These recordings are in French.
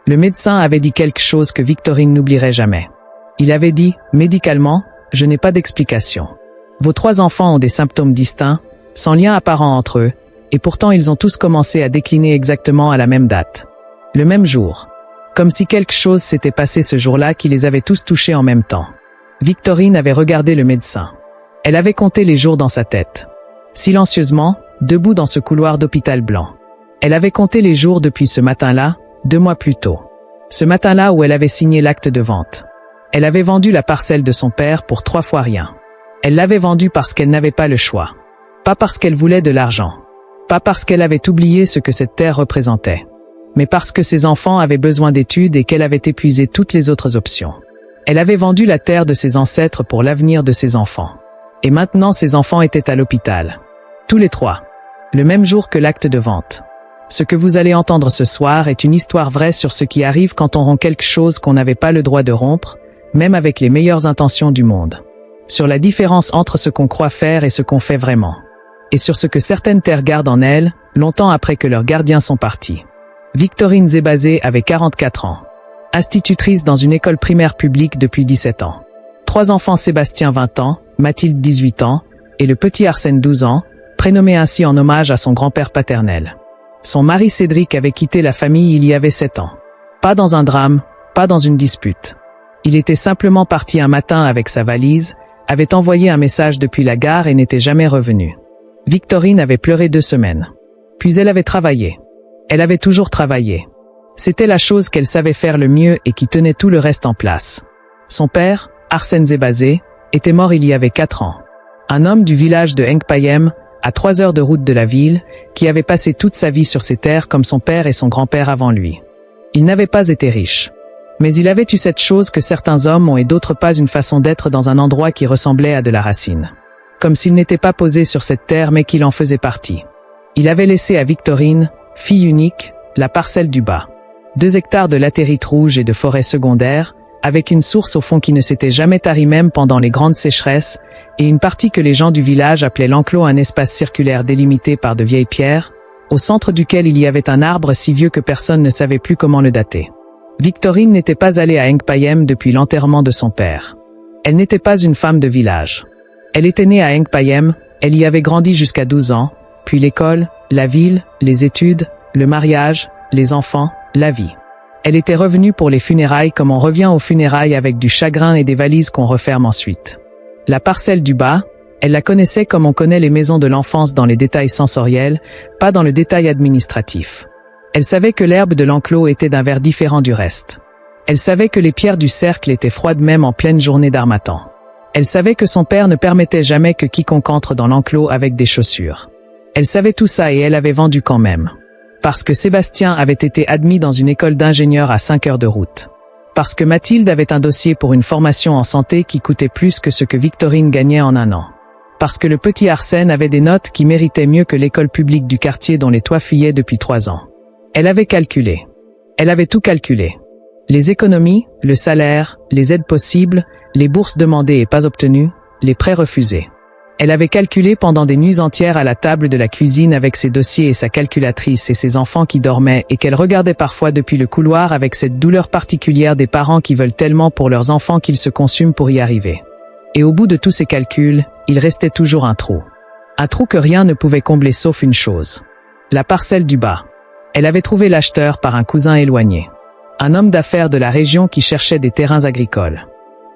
Le médecin avait dit quelque chose que Victorine n'oublierait jamais. Il avait dit, médicalement, je n'ai pas d'explication. Vos 3 enfants ont des symptômes distincts, sans lien apparent entre eux, et pourtant ils ont tous commencé à décliner exactement à la même date. Le même jour. Comme si quelque chose s'était passé ce jour-là qui les avait tous touchés en même temps. Victorine avait regardé le médecin. Elle avait compté les jours dans sa tête. Silencieusement, debout dans ce couloir d'hôpital blanc. Elle avait compté les jours depuis ce matin-là, 2 mois plus tôt. Ce matin-là où elle avait signé l'acte de vente. Elle avait vendu la parcelle de son père pour 3 fois rien. Elle l'avait vendue parce qu'elle n'avait pas le choix. Pas parce qu'elle voulait de l'argent. Pas parce qu'elle avait oublié ce que cette terre représentait. Mais parce que ses enfants avaient besoin d'études et qu'elle avait épuisé toutes les autres options. Elle avait vendu la terre de ses ancêtres pour l'avenir de ses enfants. Et maintenant ses enfants étaient à l'hôpital. Tous les 3. Le même jour que l'acte de vente. Ce que vous allez entendre ce soir est une histoire vraie sur ce qui arrive quand on rompt quelque chose qu'on n'avait pas le droit de rompre, même avec les meilleures intentions du monde. Sur la différence entre ce qu'on croit faire et ce qu'on fait vraiment. Et sur ce que certaines terres gardent en elles, longtemps après que leurs gardiens sont partis. Victorine Zébazé avait 44 ans. Institutrice dans une école primaire publique depuis 17 ans. 3 enfants: Sébastien 20 ans, Mathilde 18 ans, et le petit Arsène 12 ans, prénommé ainsi en hommage à son grand-père paternel. Son mari Cédric avait quitté la famille il y avait 7 ans. Pas dans un drame, pas dans une dispute. Il était simplement parti un matin avec sa valise, avait envoyé un message depuis la gare et n'était jamais revenu. Victorine avait pleuré 2 semaines. Puis elle avait travaillé. Elle avait toujours travaillé. C'était la chose qu'elle savait faire le mieux et qui tenait tout le reste en place. Son père, Arsène Zébazé, était mort il y avait 4 ans. Un homme du village de Ngpayem, à 3 heures de route de la ville, qui avait passé toute sa vie sur ces terres comme son père et son grand-père avant lui. Il n'avait pas été riche. Mais il avait eu cette chose que certains hommes ont et d'autres pas, une façon d'être dans un endroit qui ressemblait à de la racine. Comme s'il n'était pas posé sur cette terre mais qu'il en faisait partie. Il avait laissé à Victorine, fille unique, la parcelle du bas. 2 hectares de latérite rouge et de forêt secondaire, avec une source au fond qui ne s'était jamais tarie même pendant les grandes sécheresses, et une partie que les gens du village appelaient l'enclos, un espace circulaire délimité par de vieilles pierres, au centre duquel il y avait un arbre si vieux que personne ne savait plus comment le dater. Victorine n'était pas allée à Ngpayem depuis l'enterrement de son père. Elle n'était pas une femme de village. Elle était née à Ngpayem, elle y avait grandi jusqu'à 12 ans, puis l'école, la ville, les études, le mariage, les enfants, la vie. Elle était revenue pour les funérailles comme on revient aux funérailles avec du chagrin et des valises qu'on referme ensuite. La parcelle du bas, elle la connaissait comme on connaît les maisons de l'enfance dans les détails sensoriels, pas dans le détail administratif. Elle savait que l'herbe de l'enclos était d'un vert différent du reste. Elle savait que les pierres du cercle étaient froides même en pleine journée d'harmattan. Elle savait que son père ne permettait jamais que quiconque entre dans l'enclos avec des chaussures. Elle savait tout ça et elle avait vendu quand même. Parce que Sébastien avait été admis dans une école d'ingénieur à 5 heures de route. Parce que Mathilde avait un dossier pour une formation en santé qui coûtait plus que ce que Victorine gagnait en un an. Parce que le petit Arsène avait des notes qui méritaient mieux que l'école publique du quartier dont les toits fuyaient depuis 3 ans. Elle avait calculé. Elle avait tout calculé. Les économies, le salaire, les aides possibles, les bourses demandées et pas obtenues, les prêts refusés. Elle avait calculé pendant des nuits entières à la table de la cuisine avec ses dossiers et sa calculatrice et ses enfants qui dormaient et qu'elle regardait parfois depuis le couloir avec cette douleur particulière des parents qui veulent tellement pour leurs enfants qu'ils se consument pour y arriver. Et au bout de tous ces calculs, il restait toujours un trou. Un trou que rien ne pouvait combler sauf une chose. La parcelle du bas. Elle avait trouvé l'acheteur par un cousin éloigné. Un homme d'affaires de la région qui cherchait des terrains agricoles.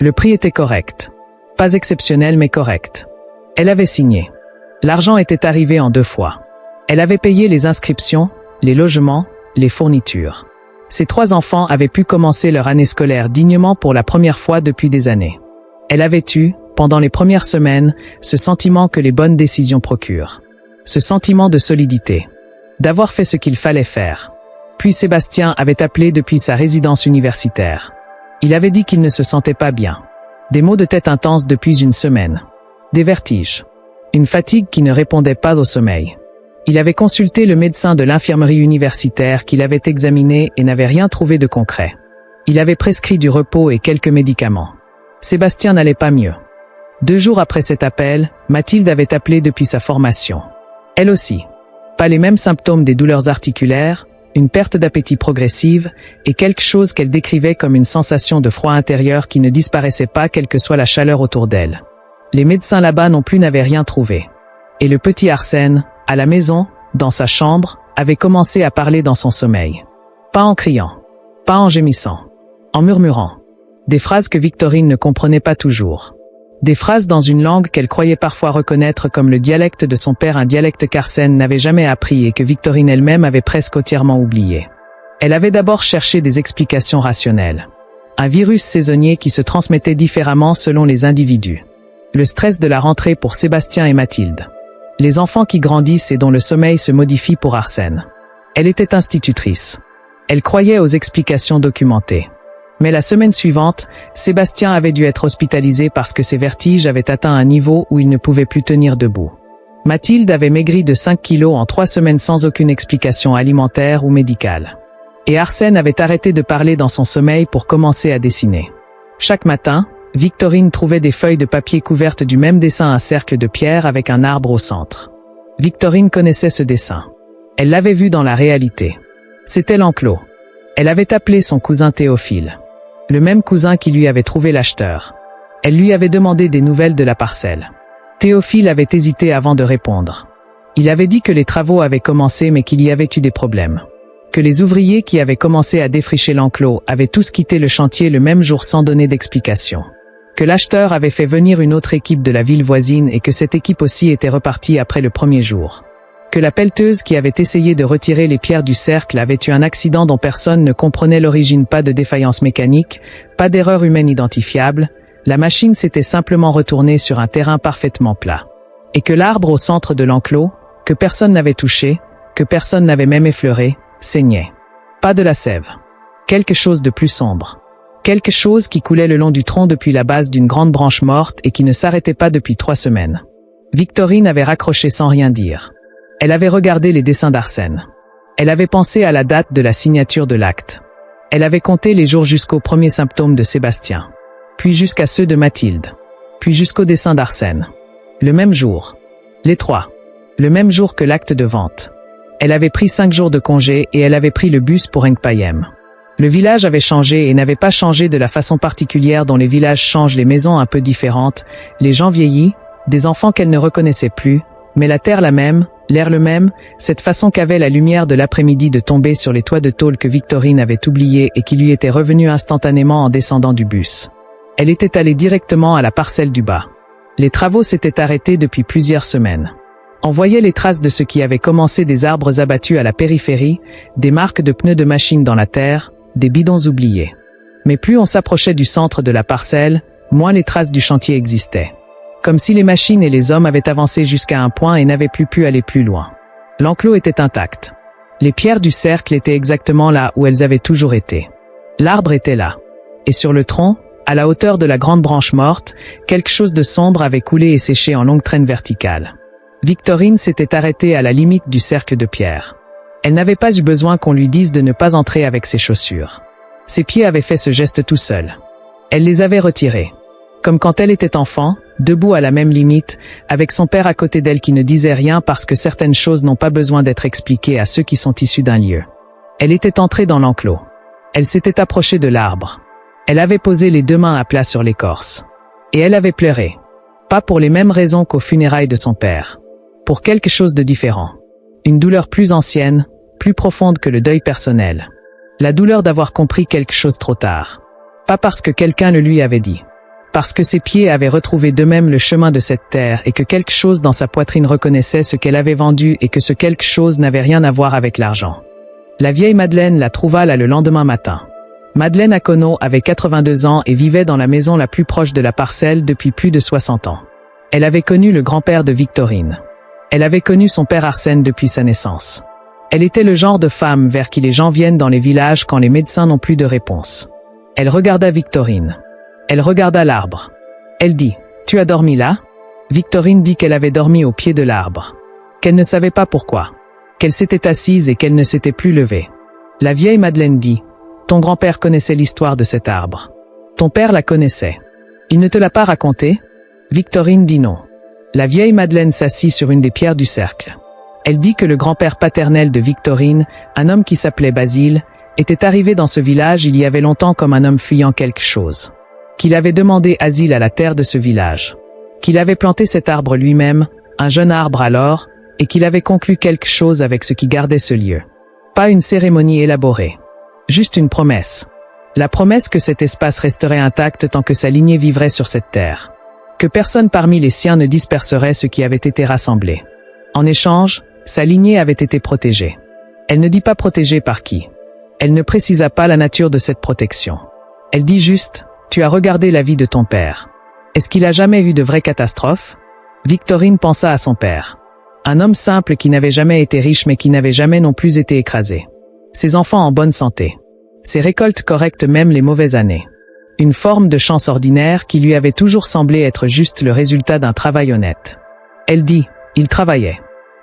Le prix était correct. Pas exceptionnel mais correct. Elle avait signé. L'argent était arrivé en 2 fois. Elle avait payé les inscriptions, les logements, les fournitures. Ses 3 enfants avaient pu commencer leur année scolaire dignement pour la première fois depuis des années. Elle avait eu, pendant les premières semaines, ce sentiment que les bonnes décisions procurent. Ce sentiment de solidité. D'avoir fait ce qu'il fallait faire. Puis Sébastien avait appelé depuis sa résidence universitaire. Il avait dit qu'il ne se sentait pas bien. Des maux de tête intenses depuis une semaine. Des vertiges. Une fatigue qui ne répondait pas au sommeil. Il avait consulté le médecin de l'infirmerie universitaire qui l'avait examiné et n'avait rien trouvé de concret. Il avait prescrit du repos et quelques médicaments. Sébastien n'allait pas mieux. 2 jours après cet appel, Mathilde avait appelé depuis sa formation. Elle aussi. Pas les mêmes symptômes, des douleurs articulaires, une perte d'appétit progressive, et quelque chose qu'elle décrivait comme une sensation de froid intérieur qui ne disparaissait pas quelle que soit la chaleur autour d'elle. Les médecins là-bas non plus n'avaient rien trouvé. Et le petit Arsène, à la maison, dans sa chambre, avait commencé à parler dans son sommeil. Pas en criant, pas en gémissant, en murmurant. Des phrases que Victorine ne comprenait pas toujours. Des phrases dans une langue qu'elle croyait parfois reconnaître comme le dialecte de son père, un dialecte qu'Arsène n'avait jamais appris et que Victorine elle-même avait presque entièrement oublié. Elle avait d'abord cherché des explications rationnelles. Un virus saisonnier qui se transmettait différemment selon les individus. Le stress de la rentrée pour Sébastien et Mathilde. Les enfants qui grandissent et dont le sommeil se modifie pour Arsène. Elle était institutrice. Elle croyait aux explications documentées. Mais la semaine suivante, Sébastien avait dû être hospitalisé parce que ses vertiges avaient atteint un niveau où il ne pouvait plus tenir debout. Mathilde avait maigri de 5 kilos en 3 semaines sans aucune explication alimentaire ou médicale. Et Arsène avait arrêté de parler dans son sommeil pour commencer à dessiner. Chaque matin, Victorine trouvait des feuilles de papier couvertes du même dessin, un cercle de pierre avec un arbre au centre. Victorine connaissait ce dessin. Elle l'avait vu dans la réalité. C'était l'enclos. Elle avait appelé son cousin Théophile. Le même cousin qui lui avait trouvé l'acheteur. Elle lui avait demandé des nouvelles de la parcelle. Théophile avait hésité avant de répondre. Il avait dit que les travaux avaient commencé mais qu'il y avait eu des problèmes. Que les ouvriers qui avaient commencé à défricher l'enclos avaient tous quitté le chantier le même jour sans donner d'explication. Que l'acheteur avait fait venir une autre équipe de la ville voisine et que cette équipe aussi était repartie après le premier jour. Que la pelleteuse qui avait essayé de retirer les pierres du cercle avait eu un accident dont personne ne comprenait l'origine, pas de défaillance mécanique, pas d'erreur humaine identifiable, la machine s'était simplement retournée sur un terrain parfaitement plat. Et que l'arbre au centre de l'enclos, que personne n'avait touché, que personne n'avait même effleuré, saignait. Pas de la sève. Quelque chose de plus sombre. Quelque chose qui coulait le long du tronc depuis la base d'une grande branche morte et qui ne s'arrêtait pas depuis 3 semaines. Victorine avait raccroché sans rien dire. Elle avait regardé les dessins d'Arsène. Elle avait pensé à la date de la signature de l'acte. Elle avait compté les jours jusqu'aux premiers symptômes de Sébastien. Puis jusqu'à ceux de Mathilde. Puis jusqu'au dessin d'Arsène. Le même jour. Les 3. Le même jour que l'acte de vente. Elle avait pris 5 jours de congé et elle avait pris le bus pour Engpayem. Le village avait changé et n'avait pas changé de la façon particulière dont les villages changent, les maisons un peu différentes, les gens vieillis, des enfants qu'elle ne reconnaissait plus, mais la terre la même, l'air le même, cette façon qu'avait la lumière de l'après-midi de tomber sur les toits de tôle que Victorine avait oublié et qui lui était revenue instantanément en descendant du bus. Elle était allée directement à la parcelle du bas. Les travaux s'étaient arrêtés depuis plusieurs semaines. On voyait les traces de ce qui avait commencé, des arbres abattus à la périphérie, des marques de pneus de machines dans la terre, des bidons oubliés. Mais plus on s'approchait du centre de la parcelle, moins les traces du chantier existaient. Comme si les machines et les hommes avaient avancé jusqu'à un point et n'avaient plus pu aller plus loin. L'enclos était intact. Les pierres du cercle étaient exactement là où elles avaient toujours été. L'arbre était là. Et sur le tronc, à la hauteur de la grande branche morte, quelque chose de sombre avait coulé et séché en longues traînes verticales. Victorine s'était arrêtée à la limite du cercle de pierre. Elle n'avait pas eu besoin qu'on lui dise de ne pas entrer avec ses chaussures. Ses pieds avaient fait ce geste tout seuls. Elle les avait retirés. Comme quand elle était enfant, debout à la même limite, avec son père à côté d'elle qui ne disait rien parce que certaines choses n'ont pas besoin d'être expliquées à ceux qui sont issus d'un lieu. Elle était entrée dans l'enclos. Elle s'était approchée de l'arbre. Elle avait posé les 2 mains à plat sur l'écorce. Et elle avait pleuré. Pas pour les mêmes raisons qu'aux funérailles de son père. Pour quelque chose de différent. Une douleur plus ancienne, plus profonde que le deuil personnel. La douleur d'avoir compris quelque chose trop tard. Pas parce que quelqu'un le lui avait dit. Parce que ses pieds avaient retrouvé d'eux-mêmes le chemin de cette terre et que quelque chose dans sa poitrine reconnaissait ce qu'elle avait vendu et que ce quelque chose n'avait rien à voir avec l'argent. La vieille Madeleine la trouva là le lendemain matin. Madeleine Akono avait 82 ans et vivait dans la maison la plus proche de la parcelle depuis plus de 60 ans. Elle avait connu le grand-père de Victorine. Elle avait connu son père Arsène depuis sa naissance. Elle était le genre de femme vers qui les gens viennent dans les villages quand les médecins n'ont plus de réponse. Elle regarda Victorine. Elle regarda l'arbre. Elle dit « Tu as dormi là ?» Victorine dit qu'elle avait dormi au pied de l'arbre. Qu'elle ne savait pas pourquoi. Qu'elle s'était assise et qu'elle ne s'était plus levée. La vieille Madeleine dit « Ton grand-père connaissait l'histoire de cet arbre. Ton père la connaissait. Il ne te l'a pas racontée ?» Victorine dit non. La vieille Madeleine s'assit sur une des pierres du cercle. Elle dit que le grand-père paternel de Victorine, un homme qui s'appelait Basile, était arrivé dans ce village il y avait longtemps comme un homme fuyant quelque chose. Qu'il avait demandé asile à la terre de ce village. Qu'il avait planté cet arbre lui-même, un jeune arbre alors, et qu'il avait conclu quelque chose avec ce qui gardait ce lieu. Pas une cérémonie élaborée. Juste une promesse. La promesse que cet espace resterait intact tant que sa lignée vivrait sur cette terre. Que personne parmi les siens ne disperserait ce qui avait été rassemblé. En échange, sa lignée avait été protégée. Elle ne dit pas protégée par qui. Elle ne précisa pas la nature de cette protection. Elle dit juste, tu as regardé la vie de ton père. Est-ce qu'il a jamais eu de vraies catastrophes? Victorine pensa à son père. Un homme simple qui n'avait jamais été riche mais qui n'avait jamais non plus été écrasé. Ses enfants en bonne santé. Ses récoltes correctes même les mauvaises années. Une forme de chance ordinaire qui lui avait toujours semblé être juste le résultat d'un travail honnête. Elle dit, il travaillait.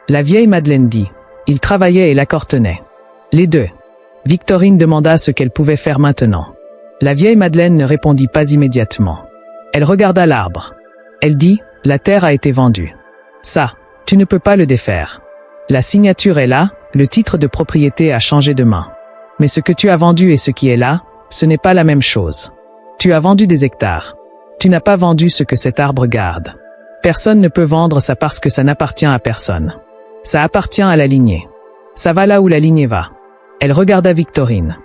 La vieille Madeleine dit, il travaillait et l'accord tenait. Les deux. Victorine demanda ce qu'elle pouvait faire maintenant. La vieille Madeleine ne répondit pas immédiatement. Elle regarda l'arbre. Elle dit, la terre a été vendue. Ça, tu ne peux pas le défaire. La signature est là, le titre de propriété a changé de main. Mais ce que tu as vendu et ce qui est là, ce n'est pas la même chose. Tu as vendu des hectares. Tu n'as pas vendu ce que cet arbre garde. Personne ne peut vendre ça parce que ça n'appartient à personne. Ça appartient à la lignée. Ça va là où la lignée va. Elle regarda Victorine.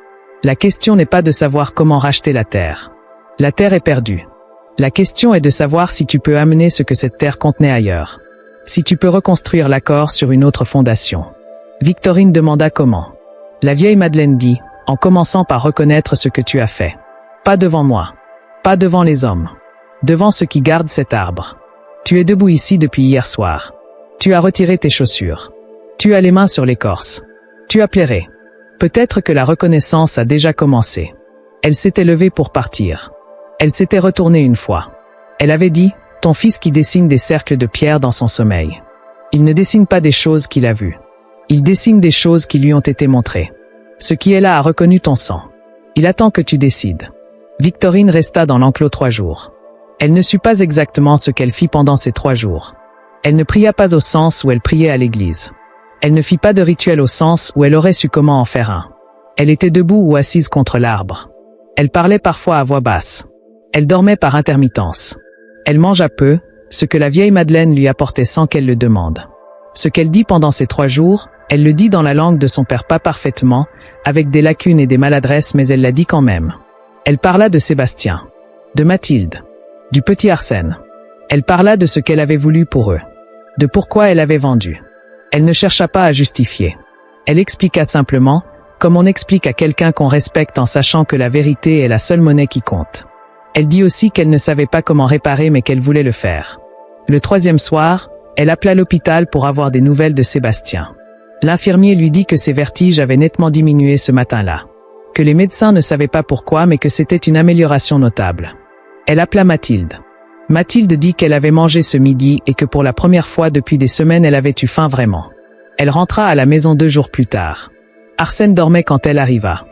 La question n'est pas de savoir comment racheter la terre. La terre est perdue. La question est de savoir si tu peux amener ce que cette terre contenait ailleurs. Si tu peux reconstruire l'accord sur une autre fondation. Victorine demanda comment. La vieille Madeleine dit, en commençant par reconnaître ce que tu as fait. Pas devant moi. Pas devant les hommes. Devant ceux qui gardent cet arbre. Tu es debout ici depuis hier soir. Tu as retiré tes chaussures. Tu as les mains sur l'écorce. Tu as pleuré. Peut-être que la reconnaissance a déjà commencé. Elle s'était levée pour partir. Elle s'était retournée une fois. Elle avait dit, ton fils qui dessine des cercles de pierre dans son sommeil. Il ne dessine pas des choses qu'il a vues. Il dessine des choses qui lui ont été montrées. Ce qui est là a reconnu ton sang. Il attend que tu décides. Victorine resta dans l'enclos 3 jours. Elle ne sut pas exactement ce qu'elle fit pendant ces 3 jours. Elle ne pria pas au sens où elle priait à l'église. Elle ne fit pas de rituel au sens où elle aurait su comment en faire un. Elle était debout ou assise contre l'arbre. Elle parlait parfois à voix basse. Elle dormait par intermittence. Elle mangea peu, ce que la vieille Madeleine lui apportait sans qu'elle le demande. Ce qu'elle dit pendant ces 3 jours, elle le dit dans la langue de son père pas parfaitement, avec des lacunes et des maladresses mais elle l'a dit quand même. Elle parla de Sébastien, de Mathilde, du petit Arsène. Elle parla de ce qu'elle avait voulu pour eux, de pourquoi elle avait vendu. Elle ne chercha pas à justifier. Elle expliqua simplement, comme on explique à quelqu'un qu'on respecte en sachant que la vérité est la seule monnaie qui compte. Elle dit aussi qu'elle ne savait pas comment réparer mais qu'elle voulait le faire. Le 3e soir, elle appela l'hôpital pour avoir des nouvelles de Sébastien. L'infirmier lui dit que ses vertiges avaient nettement diminué ce matin-là. Que les médecins ne savaient pas pourquoi mais que c'était une amélioration notable. Elle appela Mathilde. Mathilde dit qu'elle avait mangé ce midi et que pour la première fois depuis des semaines elle avait eu faim vraiment. Elle rentra à la maison 2 jours plus tard. Arsène dormait quand elle arriva.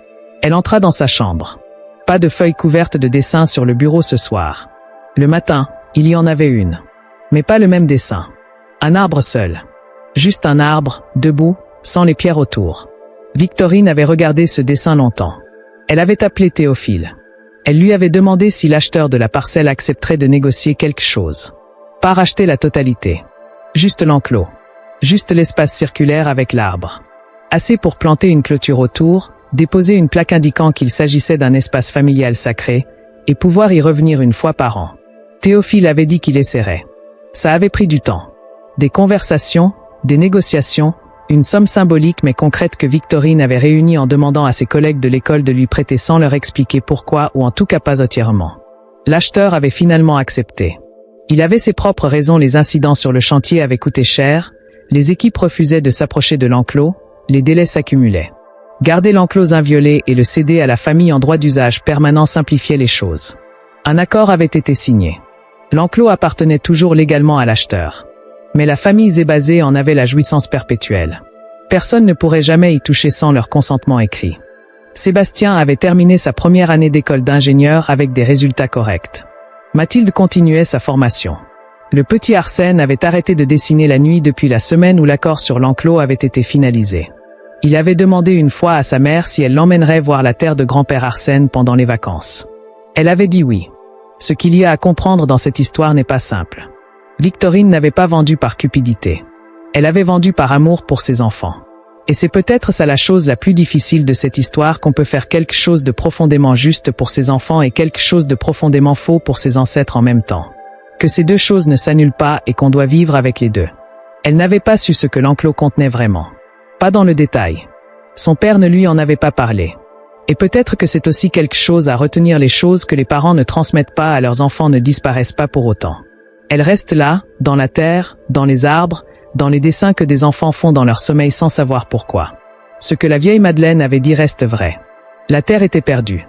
Elle entra dans sa chambre. Pas de feuilles couvertes de dessins sur le bureau ce soir. Le matin, il y en avait une. Mais pas le même dessin. Un arbre seul. Juste un arbre, debout, sans les pierres autour. Victorine avait regardé ce dessin longtemps. Elle avait appelé Théophile. Elle lui avait demandé si l'acheteur de la parcelle accepterait de négocier quelque chose. Pas racheter la totalité. Juste l'enclos. Juste l'espace circulaire avec l'arbre. Assez pour planter une clôture autour, déposer une plaque indiquant qu'il s'agissait d'un espace familial sacré, et pouvoir y revenir une fois par an. Théophile avait dit qu'il essaierait. Ça avait pris du temps. Des conversations, des négociations, une somme symbolique mais concrète que Victorine avait réunie en demandant à ses collègues de l'école de lui prêter sans leur expliquer pourquoi ou en tout cas pas entièrement. L'acheteur avait finalement accepté. Il avait ses propres raisons, les incidents sur le chantier avaient coûté cher, les équipes refusaient de s'approcher de l'enclos, les délais s'accumulaient. Garder l'enclos inviolé et le céder à la famille en droit d'usage permanent simplifiait les choses. Un accord avait été signé. L'enclos appartenait toujours légalement à l'acheteur. Mais la famille Zébazé en avait la jouissance perpétuelle. Personne ne pourrait jamais y toucher sans leur consentement écrit. Sébastien avait terminé sa première année d'école d'ingénieur avec des résultats corrects. Mathilde continuait sa formation. Le petit Arsène avait arrêté de dessiner la nuit depuis la semaine où l'accord sur l'enclos avait été finalisé. Il avait demandé une fois à sa mère si elle l'emmènerait voir la terre de grand-père Arsène pendant les vacances. Elle avait dit oui. Ce qu'il y a à comprendre dans cette histoire n'est pas simple. Victorine n'avait pas vendu par cupidité. Elle avait vendu par amour pour ses enfants. Et c'est peut-être ça la chose la plus difficile de cette histoire, qu'on peut faire quelque chose de profondément juste pour ses enfants et quelque chose de profondément faux pour ses ancêtres en même temps. Que ces deux choses ne s'annulent pas et qu'on doit vivre avec les deux. Elle n'avait pas su ce que l'enclos contenait vraiment. Pas dans le détail. Son père ne lui en avait pas parlé. Et peut-être que c'est aussi quelque chose à retenir, les choses que les parents ne transmettent pas à leurs enfants ne disparaissent pas pour autant. Elles restent là, dans la terre, dans les arbres, dans les dessins que des enfants font dans leur sommeil sans savoir pourquoi. Ce que la vieille Madeleine avait dit reste vrai. La terre était perdue.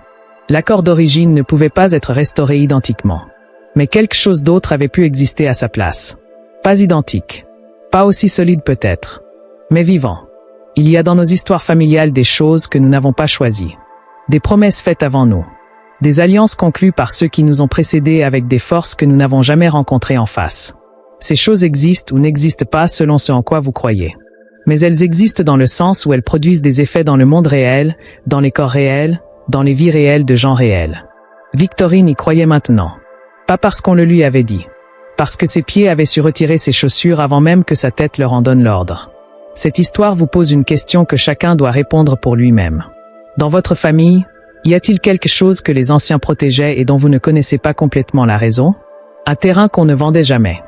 L'accord d'origine ne pouvait pas être restauré identiquement. Mais quelque chose d'autre avait pu exister à sa place. Pas identique. Pas aussi solide peut-être. Mais vivant. Il y a dans nos histoires familiales des choses que nous n'avons pas choisies. Des promesses faites avant nous. Des alliances conclues par ceux qui nous ont précédés avec des forces que nous n'avons jamais rencontrées en face. Ces choses existent ou n'existent pas selon ce en quoi vous croyez. Mais elles existent dans le sens où elles produisent des effets dans le monde réel, dans les corps réels, dans les vies réelles de gens réels. Victorine y croyait maintenant. Pas parce qu'on le lui avait dit. Parce que ses pieds avaient su retirer ses chaussures avant même que sa tête leur en donne l'ordre. Cette histoire vous pose une question que chacun doit répondre pour lui-même. Dans votre famille, y a-t-il quelque chose que les anciens protégeaient et dont vous ne connaissez pas complètement la raison? Un terrain qu'on ne vendait jamais.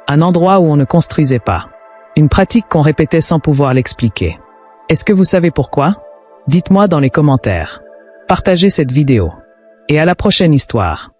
Un endroit où on ne construisait pas. Une pratique qu'on répétait sans pouvoir l'expliquer. Est-ce que vous savez pourquoi? Dites-moi dans les commentaires. Partagez cette vidéo. Et à la prochaine histoire.